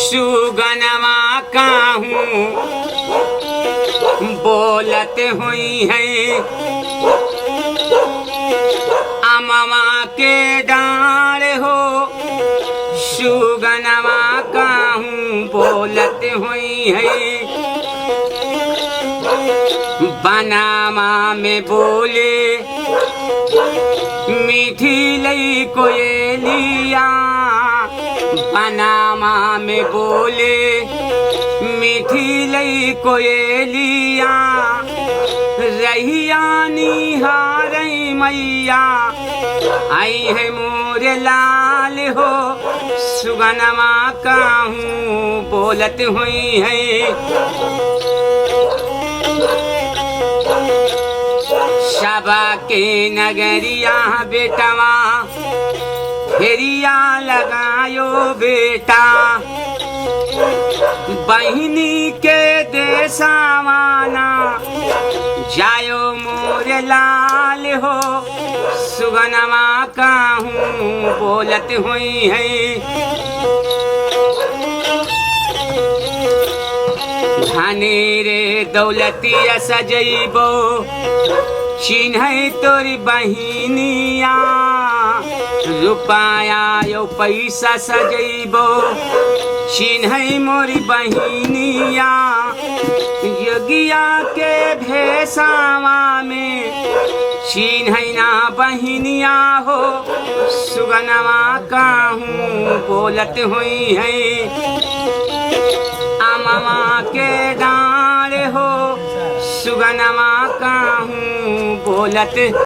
सुगनमा काहूँ बोलत हुई है अमवा के डाँड़ हो। सुगनमा काहूँ बोलत हुई है बनामा में बोले मीठी लई कोयलिया। बनामा में बोले मीठी लई कोयलिया रहिया निहारई मैया आई है मोरे लाल हो। सुगनमा काहूँ बोलत हुई है सबा के नगरिया बेटवा फेरिया लगायो बेटा। बहिनी के देसावाना जायो मोरे लाल हो। सुगनमा काहूँ बोलत हुई है धने रे दौलतिया सजैबो चिन्ह तोरी बहिनिया। रुपया यो पैसा सजैबो चिन्ह मोरी बहिनिया। योगिया के भेसावा में चिन्ह ना बहिनिया हो। सुगनमा काहूँ बोलत हुई है अमवा के डाँड़ हो। सुगनमा काहूँ बोलत